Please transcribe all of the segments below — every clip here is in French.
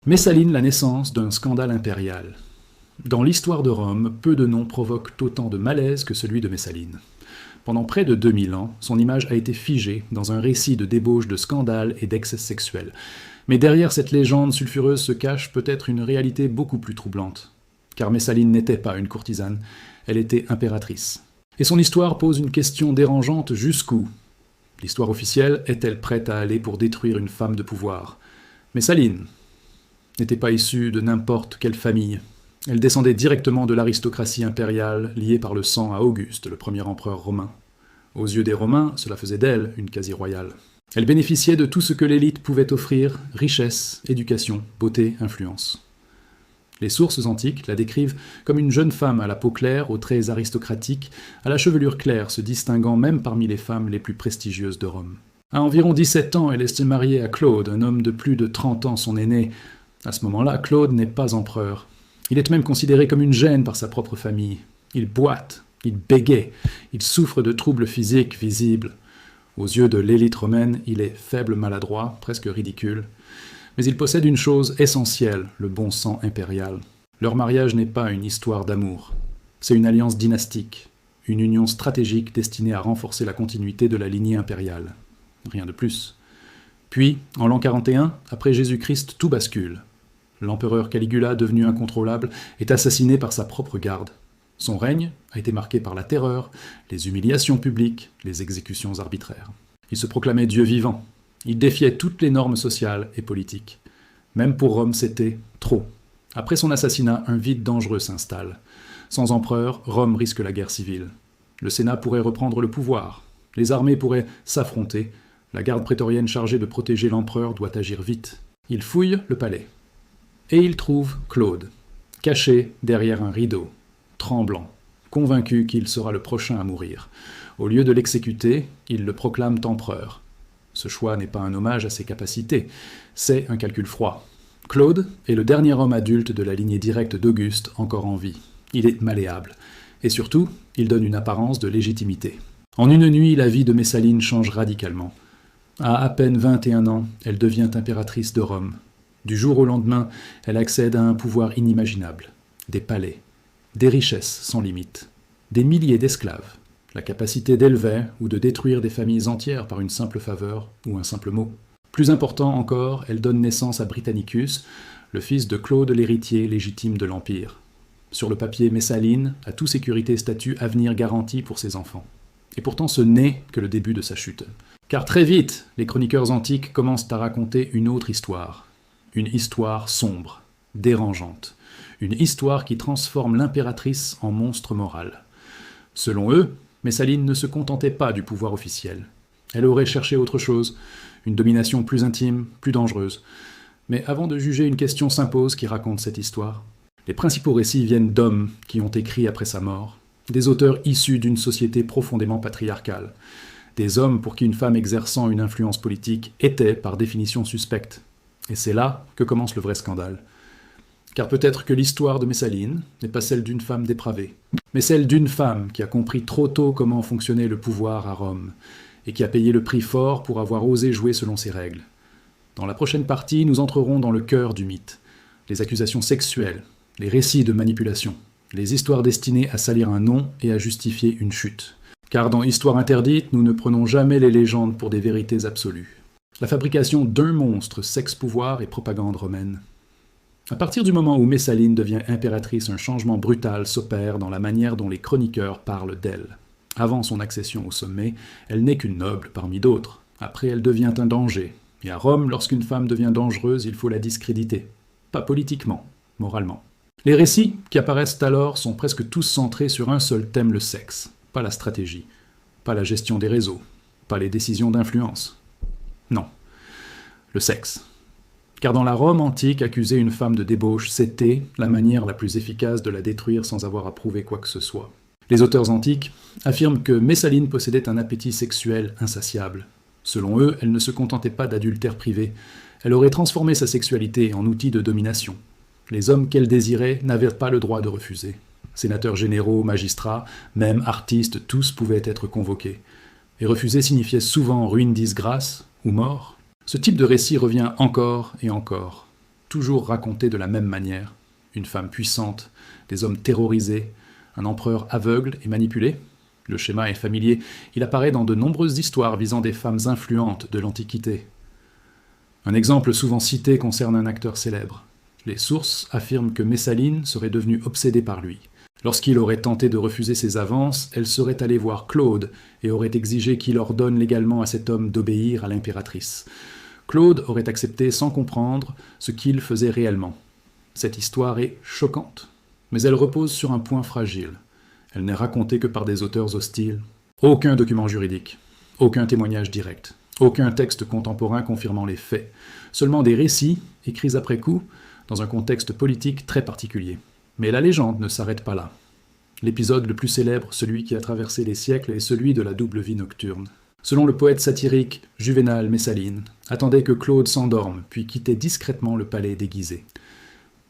Messaline, la naissance d'un scandale impérial. Dans l'histoire de Rome, peu de noms provoquent autant de malaise que celui de Messaline. Pendant près de 2000 ans, son image a été figée dans un récit de débauche, de scandales et d'excès sexuels. Mais derrière cette légende sulfureuse se cache peut-être une réalité beaucoup plus troublante. Car Messaline n'était pas une courtisane, elle était impératrice. Et son histoire pose une question dérangeante: jusqu'où? L'histoire officielle est-elle prête à aller pour détruire une femme de pouvoir? Messaline n'était pas issue de n'importe quelle famille. Elle descendait directement de l'aristocratie impériale, liée par le sang à Auguste, le premier empereur romain. Aux yeux des Romains, cela faisait d'elle une quasi-royale. Elle bénéficiait de tout ce que l'élite pouvait offrir: richesse, éducation, beauté, influence. Les sources antiques la décrivent comme une jeune femme à la peau claire, aux traits aristocratiques, à la chevelure claire, se distinguant même parmi les femmes les plus prestigieuses de Rome. À environ 17 ans, elle est mariée à Claude, un homme de plus de 30 ans, son aîné. À ce moment-là, Claude n'est pas empereur. Il est même considéré comme une gêne par sa propre famille. Il boite, il bégaie, il souffre de troubles physiques visibles. Aux yeux de l'élite romaine, il est faible, maladroit, presque ridicule. Mais il possède une chose essentielle, le bon sang impérial. Leur mariage n'est pas une histoire d'amour. C'est une alliance dynastique, une union stratégique destinée à renforcer la continuité de la lignée impériale. Rien de plus. Puis, en l'an 41, après Jésus-Christ, tout bascule. L'empereur Caligula, devenu incontrôlable, est assassiné par sa propre garde. Son règne a été marqué par la terreur, les humiliations publiques, les exécutions arbitraires. Il se proclamait Dieu vivant. Il défiait toutes les normes sociales et politiques. Même pour Rome, c'était trop. Après son assassinat, un vide dangereux s'installe. Sans empereur, Rome risque la guerre civile. Le Sénat pourrait reprendre le pouvoir. Les armées pourraient s'affronter. La garde prétorienne chargée de protéger l'empereur doit agir vite. Il fouille le palais. Et il trouve Claude, caché derrière un rideau, tremblant, convaincu qu'il sera le prochain à mourir. Au lieu de l'exécuter, il le proclame empereur. Ce choix n'est pas un hommage à ses capacités, c'est un calcul froid. Claude est le dernier homme adulte de la lignée directe d'Auguste encore en vie. Il est malléable. Et surtout, il donne une apparence de légitimité. En une nuit, la vie de Messaline change radicalement. À peine 21 ans, elle devient impératrice de Rome. Du jour au lendemain, elle accède à un pouvoir inimaginable. Des palais, des richesses sans limite, des milliers d'esclaves, la capacité d'élever ou de détruire des familles entières par une simple faveur ou un simple mot. Plus important encore, elle donne naissance à Britannicus, le fils de Claude l'héritier légitime de l'Empire. Sur le papier, Messaline a tout sécurité et statut, avenir garanti pour ses enfants. Et pourtant ce n'est que le début de sa chute. Car très vite, les chroniqueurs antiques commencent à raconter une autre histoire. Une histoire sombre, dérangeante. Une histoire qui transforme l'impératrice en monstre moral. Selon eux, Messaline ne se contentait pas du pouvoir officiel. Elle aurait cherché autre chose, une domination plus intime, plus dangereuse. Mais avant de juger, une question s'impose qui raconte cette histoire. Les principaux récits viennent d'hommes qui ont écrit après sa mort, des auteurs issus d'une société profondément patriarcale, des hommes pour qui une femme exerçant une influence politique était par définition suspecte. Et c'est là que commence le vrai scandale. Car peut-être que l'histoire de Messaline n'est pas celle d'une femme dépravée, mais celle d'une femme qui a compris trop tôt comment fonctionnait le pouvoir à Rome, et qui a payé le prix fort pour avoir osé jouer selon ses règles. Dans la prochaine partie, nous entrerons dans le cœur du mythe. Les accusations sexuelles, les récits de manipulation, les histoires destinées à salir un nom et à justifier une chute. Car dans Histoire interdite, nous ne prenons jamais les légendes pour des vérités absolues. La fabrication d'un monstre, sexe-pouvoir et propagande romaine. À partir du moment où Messaline devient impératrice, un changement brutal s'opère dans la manière dont les chroniqueurs parlent d'elle. Avant son accession au sommet, elle n'est qu'une noble parmi d'autres. Après, elle devient un danger. Et à Rome, lorsqu'une femme devient dangereuse, il faut la discréditer. Pas politiquement, moralement. Les récits qui apparaissent alors sont presque tous centrés sur un seul thème, le sexe. Pas la stratégie, pas la gestion des réseaux, pas les décisions d'influence. Non, le sexe. Car dans la Rome antique, accuser une femme de débauche, c'était la manière la plus efficace de la détruire sans avoir à prouver quoi que ce soit. Les auteurs antiques affirment que Messaline possédait un appétit sexuel insatiable. Selon eux, elle ne se contentait pas d'adultère privé. Elle aurait transformé sa sexualité en outil de domination. Les hommes qu'elle désirait n'avaient pas le droit de refuser. Sénateurs généraux, magistrats, même artistes, tous pouvaient être convoqués. Et refuser signifiait souvent ruine, disgrâce ou mort. Ce type de récit revient encore et encore. toujours racontée de la même manière. Une femme puissante, des hommes terrorisés, un empereur aveugle et manipulé. Le schéma est familier, il apparaît dans de nombreuses histoires visant des femmes influentes de l'Antiquité. Un exemple souvent cité concerne un acteur célèbre. Les sources affirment que Messaline serait devenue obsédée par lui. Lorsqu'il aurait tenté de refuser ses avances, elle serait allée voir Claude et aurait exigé qu'il ordonne légalement à cet homme d'obéir à l'impératrice. Claude aurait accepté sans comprendre ce qu'il faisait réellement. Cette histoire est choquante, mais elle repose sur un point fragile. Elle n'est racontée que par des auteurs hostiles. Aucun document juridique, aucun témoignage direct, aucun texte contemporain confirmant les faits, seulement des récits, écrits après coup, dans un contexte politique très particulier. Mais la légende ne s'arrête pas là. L'épisode le plus célèbre, celui qui a traversé les siècles, est celui de la double vie nocturne. Selon le poète satirique Juvénal Messaline, attendait que Claude s'endorme, puis quittait discrètement le palais déguisé.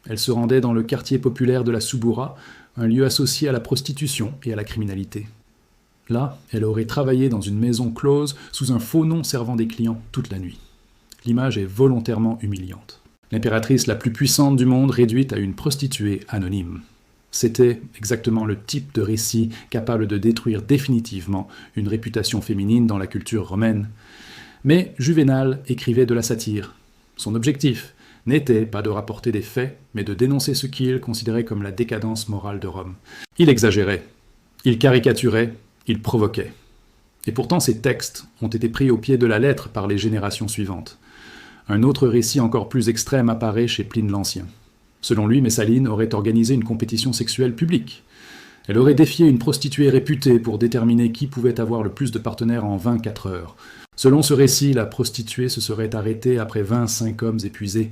Elle se rendait dans le quartier populaire de la Souboura, un lieu associé à la prostitution et à la criminalité. Là, elle aurait travaillé dans une maison close sous un faux nom servant des clients toute la nuit. L'image est volontairement humiliante. L'impératrice la plus puissante du monde réduite à une prostituée anonyme. C'était exactement le type de récit capable de détruire définitivement une réputation féminine dans la culture romaine. Mais Juvénal écrivait de la satire. Son objectif n'était pas de rapporter des faits, mais de dénoncer ce qu'il considérait comme la décadence morale de Rome. Il exagérait, il caricaturait, il provoquait. Et pourtant ces textes ont été pris au pied de la lettre par les générations suivantes. Un autre récit encore plus extrême apparaît chez Pline l'Ancien. Selon lui, Messaline aurait organisé une compétition sexuelle publique. Elle aurait défié une prostituée réputée pour déterminer qui pouvait avoir le plus de partenaires en 24 heures. Selon ce récit, la prostituée se serait arrêtée après 25 hommes épuisés.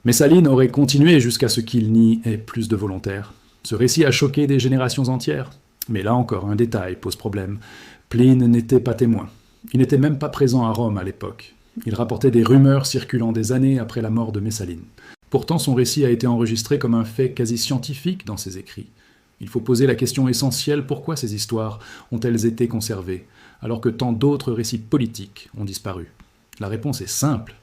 Messaline aurait continué jusqu'à ce qu'il n'y ait plus de volontaires. Ce récit a choqué des générations entières. Mais là encore, un détail pose problème. Pline n'était pas témoin. Il n'était même pas présent à Rome à l'époque. Il rapportait des rumeurs circulant des années après la mort de Messaline. Pourtant, son récit a été enregistré comme un fait quasi scientifique dans ses écrits. Il faut poser la question essentielle: pourquoi ces histoires ont-elles été conservées, alors que tant d'autres récits politiques ont disparu? La réponse est simple.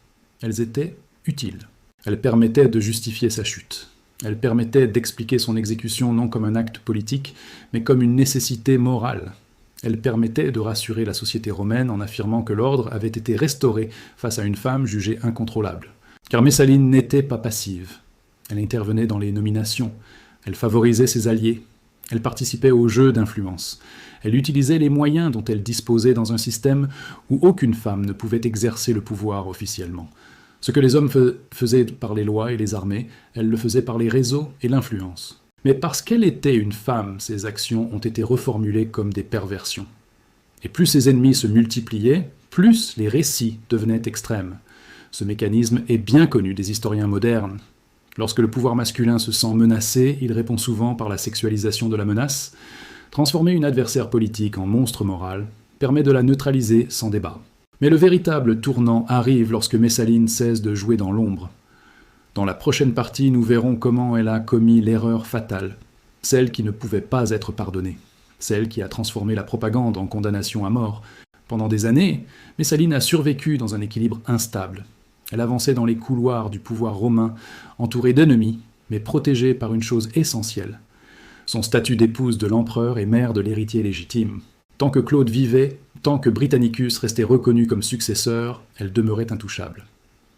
Elles étaient utiles. Elles permettaient de justifier sa chute. Elles permettaient d'expliquer son exécution non comme un acte politique, mais comme une nécessité morale. Elles permettaient de rassurer la société romaine en affirmant que l'ordre avait été restauré face à une femme jugée incontrôlable. Car Messaline n'était pas passive. Elle intervenait dans les nominations, elle favorisait ses alliés, elle participait au jeu d'influence, elle utilisait les moyens dont elle disposait dans un système où aucune femme ne pouvait exercer le pouvoir officiellement. Ce que les hommes faisaient par les lois et les armées, elle le faisait par les réseaux et l'influence. Mais parce qu'elle était une femme, ses actions ont été reformulées comme des perversions. Et plus ses ennemis se multipliaient, plus les récits devenaient extrêmes. Ce mécanisme est bien connu des historiens modernes. Lorsque le pouvoir masculin se sent menacé, il répond souvent par la sexualisation de la menace. Transformer une adversaire politique en monstre moral permet de la neutraliser sans débat. Mais le véritable tournant arrive lorsque Messaline cesse de jouer dans l'ombre. Dans la prochaine partie, nous verrons comment elle a commis l'erreur fatale, celle qui ne pouvait pas être pardonnée, celle qui a transformé la propagande en condamnation à mort. Pendant des années, Messaline a survécu dans un équilibre instable. Elle avançait dans les couloirs du pouvoir romain, entourée d'ennemis, mais protégée par une chose essentielle: son statut d'épouse de l'empereur et mère de l'héritier légitime. Tant que Claude vivait, tant que Britannicus restait reconnu comme successeur, elle demeurait intouchable.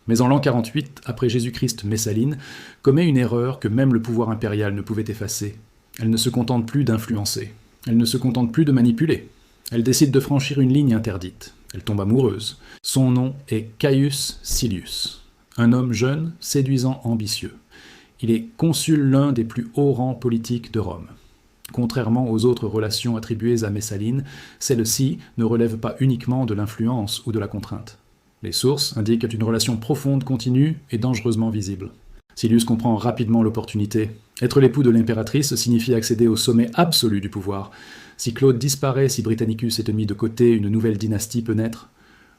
Mais en l'an 48, après Jésus-Christ, Messaline commet une erreur que même le pouvoir impérial ne pouvait effacer. Elle ne se contente plus d'influencer, elle ne se contente plus de manipuler. Elle décide de franchir une ligne interdite. Elle tombe amoureuse. Son nom est Caius Silius, un homme jeune, séduisant, ambitieux. Il est consul l'un des plus hauts rangs politiques de Rome. Contrairement aux autres relations attribuées à Messaline, celle-ci ne relève pas uniquement de l'influence ou de la contrainte. Les sources indiquent une relation profonde, continue et dangereusement visible. Silius comprend rapidement l'opportunité. Être l'époux de l'impératrice signifie accéder au sommet absolu du pouvoir. Si Claude disparaît, si Britannicus est mis de côté, une nouvelle dynastie peut naître.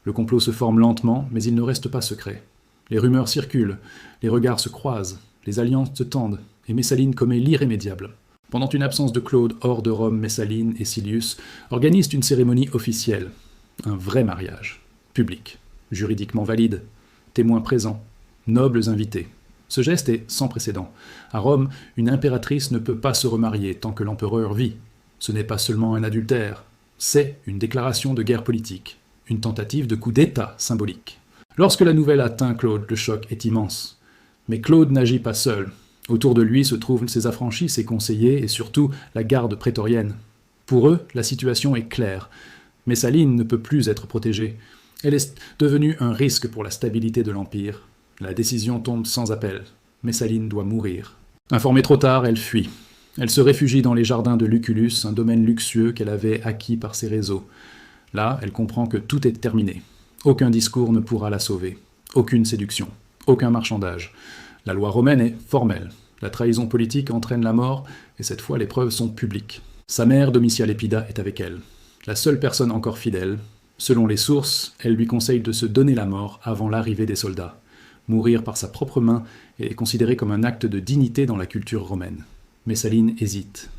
Le complot se forme lentement, mais il ne reste pas secret. Les rumeurs circulent, les regards se croisent, les alliances se tendent, et Messaline commet l'irrémédiable. Pendant une absence de Claude hors de Rome, Messaline et Silius organisent une cérémonie officielle. Un vrai mariage. Public. Juridiquement valide. Témoins présents. Nobles invités. Ce geste est sans précédent. À Rome, une impératrice ne peut pas se remarier tant que l'empereur vit. Ce n'est pas seulement un adultère, c'est une déclaration de guerre politique, une tentative de coup d'État symbolique. Lorsque la nouvelle atteint Claude, le choc est immense. Mais Claude n'agit pas seul. Autour de lui se trouvent ses affranchis, ses conseillers et surtout la garde prétorienne. Pour eux, la situation est claire. Messaline ne peut plus être protégée. Elle est devenue un risque pour la stabilité de l'Empire. La décision tombe sans appel. Messaline doit mourir. Informée trop tard, elle fuit. Elle se réfugie dans les jardins de Lucullus, un domaine luxueux qu'elle avait acquis par ses réseaux. Là, elle comprend que tout est terminé. Aucun discours ne pourra la sauver. Aucune séduction. Aucun marchandage. La loi romaine est formelle. La trahison politique entraîne la mort, et cette fois les preuves sont publiques. Sa mère, Domitia Lepida, est avec elle. La seule personne encore fidèle. Selon les sources, elle lui conseille de se donner la mort avant l'arrivée des soldats. Mourir par sa propre main est considéré comme un acte de dignité dans la culture romaine. Messaline hésite.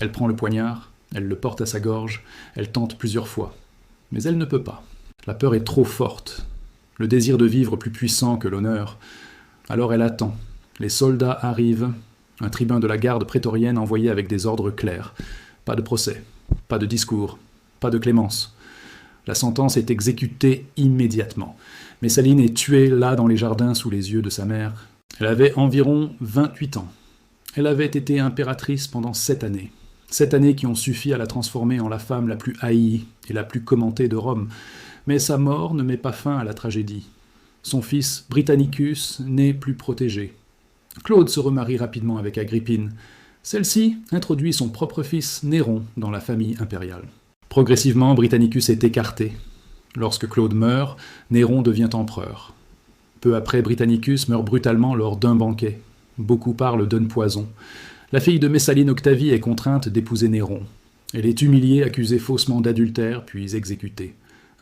Elle prend le poignard, elle le porte à sa gorge, elle tente plusieurs fois. Mais elle ne peut pas. La peur est trop forte. Le désir de vivre plus puissant que l'honneur. Alors elle attend. Les soldats arrivent. Un tribun de la garde prétorienne envoyé avec des ordres clairs. Pas de procès, pas de discours, pas de clémence. La sentence est exécutée immédiatement. Messaline est tuée là dans les jardins sous les yeux de sa mère. Elle avait environ 28 ans. Elle avait été impératrice pendant 7 années. 7 années qui ont suffi à la transformer en la femme la plus haïe et la plus commentée de Rome. Mais sa mort ne met pas fin à la tragédie. Son fils Britannicus n'est plus protégé. Claude se remarie rapidement avec Agrippine. Celle-ci introduit son propre fils Néron dans la famille impériale. Progressivement, Britannicus est écarté. Lorsque Claude meurt, Néron devient empereur. Peu après, Britannicus meurt brutalement lors d'un banquet. Beaucoup parlent d'un poison. La fille de Messaline, Octavie, est contrainte d'épouser Néron. Elle est humiliée, accusée faussement d'adultère, puis exécutée.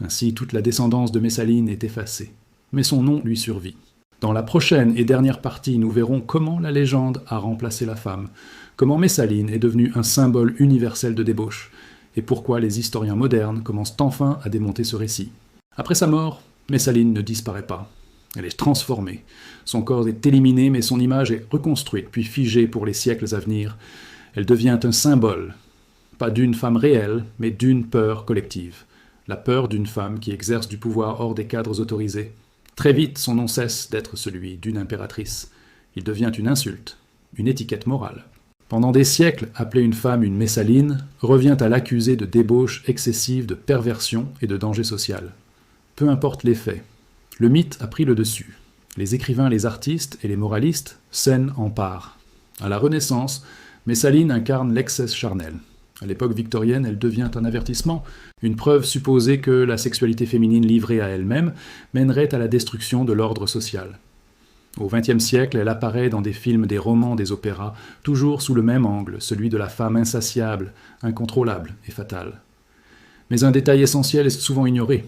Ainsi, toute la descendance de Messaline est effacée. Mais son nom lui survit. Dans la prochaine et dernière partie, nous verrons comment la légende a remplacé la femme, comment Messaline est devenue un symbole universel de débauche, et pourquoi les historiens modernes commencent enfin à démonter ce récit. Après sa mort, Messaline ne disparaît pas. Elle est transformée. Son corps est éliminé, mais son image est reconstruite, puis figée pour les siècles à venir. Elle devient un symbole, pas d'une femme réelle, mais d'une peur collective. La peur d'une femme qui exerce du pouvoir hors des cadres autorisés. Très vite, son nom cesse d'être celui d'une impératrice. Il devient une insulte, une étiquette morale. Pendant des siècles, appeler une femme une Messaline revient à l'accuser de débauche excessive, de perversion et de danger social. Peu importe les faits, le mythe a pris le dessus. Les écrivains, les artistes et les moralistes cèdent en part. À la Renaissance, Messaline incarne l'excès charnel. À l'époque victorienne, elle devient un avertissement, une preuve supposée que la sexualité féminine livrée à elle-même mènerait à la destruction de l'ordre social. Au XXe siècle, elle apparaît dans des films, des romans, des opéras, toujours sous le même angle, celui de la femme insatiable, incontrôlable et fatale. Mais un détail essentiel est souvent ignoré.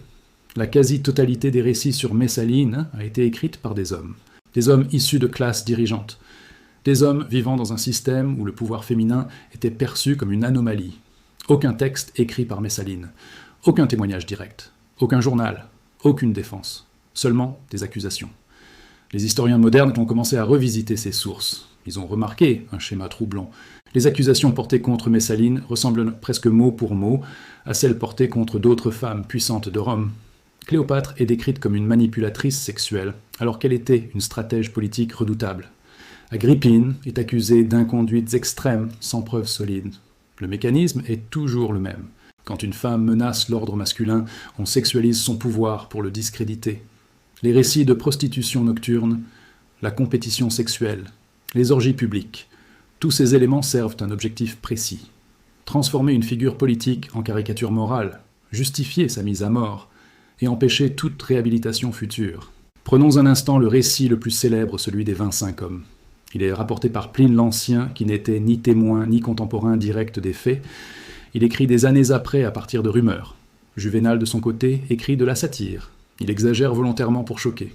La quasi-totalité des récits sur Messaline a été écrite par des hommes issus de classes dirigeantes, des hommes vivant dans un système où le pouvoir féminin était perçu comme une anomalie. Aucun texte écrit par Messaline, aucun témoignage direct, aucun journal, aucune défense, seulement des accusations. Les historiens modernes ont commencé à revisiter ces sources. Ils ont remarqué un schéma troublant. Les accusations portées contre Messaline ressemblent presque mot pour mot à celles portées contre d'autres femmes puissantes de Rome. Cléopâtre est décrite comme une manipulatrice sexuelle, alors qu'elle était une stratège politique redoutable. Agrippine est accusée d'inconduites extrêmes sans preuves solides. Le mécanisme est toujours le même. Quand une femme menace l'ordre masculin, on sexualise son pouvoir pour le discréditer. Les récits de prostitution nocturne, la compétition sexuelle, les orgies publiques, tous ces éléments servent un objectif précis. Transformer une figure politique en caricature morale, justifier sa mise à mort, et empêcher toute réhabilitation future. Prenons un instant le récit le plus célèbre, celui des 25 hommes. Il est rapporté par Pline l'Ancien, qui n'était ni témoin ni contemporain direct des faits. Il écrit des années après à partir de rumeurs. Juvénal, de son côté, écrit de la satire. Il exagère volontairement pour choquer.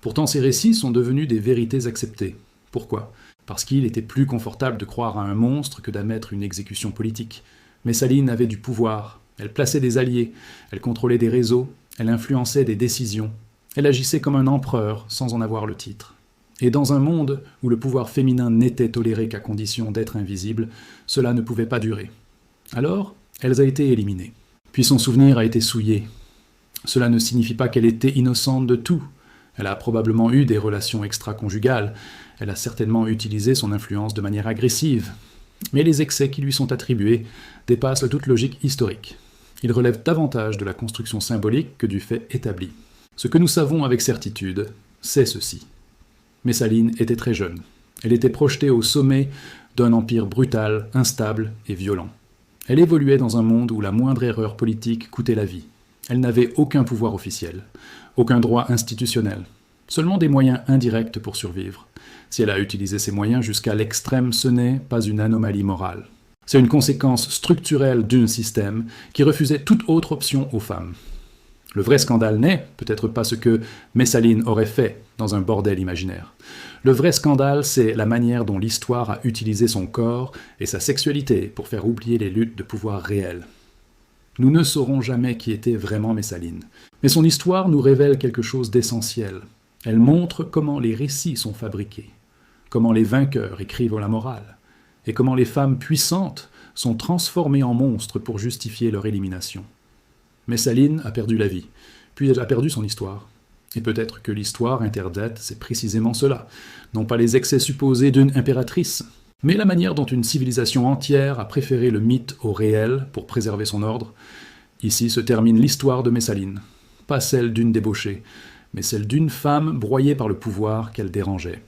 Pourtant, ces récits sont devenus des vérités acceptées. Pourquoi ? Parce qu'il était plus confortable de croire à un monstre que d'admettre une exécution politique. Messaline avait du pouvoir. Elle plaçait des alliés. Elle contrôlait des réseaux. Elle influençait des décisions. Elle agissait comme un empereur sans en avoir le titre. Et dans un monde où le pouvoir féminin n'était toléré qu'à condition d'être invisible, cela ne pouvait pas durer. Alors, elle a été éliminée. Puis son souvenir a été souillé. Cela ne signifie pas qu'elle était innocente de tout. Elle a probablement eu des relations extra-conjugales. Elle a certainement utilisé son influence de manière agressive. Mais les excès qui lui sont attribués dépassent toute logique historique. Ils relèvent davantage de la construction symbolique que du fait établi. Ce que nous savons avec certitude, c'est ceci. Messaline était très jeune. Elle était projetée au sommet d'un empire brutal, instable et violent. Elle évoluait dans un monde où la moindre erreur politique coûtait la vie. Elle n'avait aucun pouvoir officiel, aucun droit institutionnel, seulement des moyens indirects pour survivre. Si elle a utilisé ces moyens jusqu'à l'extrême, ce n'est pas une anomalie morale. C'est une conséquence structurelle d'un système qui refusait toute autre option aux femmes. Le vrai scandale n'est peut-être pas ce que Messaline aurait fait dans un bordel imaginaire. Le vrai scandale, c'est la manière dont l'histoire a utilisé son corps et sa sexualité pour faire oublier les luttes de pouvoir réelles. Nous ne saurons jamais qui était vraiment Messaline, mais son histoire nous révèle quelque chose d'essentiel. Elle montre comment les récits sont fabriqués, comment les vainqueurs écrivent la morale, et comment les femmes puissantes sont transformées en monstres pour justifier leur élimination. Messaline a perdu la vie, puis elle a perdu son histoire. Et peut-être que l'histoire interdite, c'est précisément cela, non pas les excès supposés d'une impératrice, mais la manière dont une civilisation entière a préféré le mythe au réel pour préserver son ordre. Ici se termine l'histoire de Messaline, pas celle d'une débauchée, mais celle d'une femme broyée par le pouvoir qu'elle dérangeait.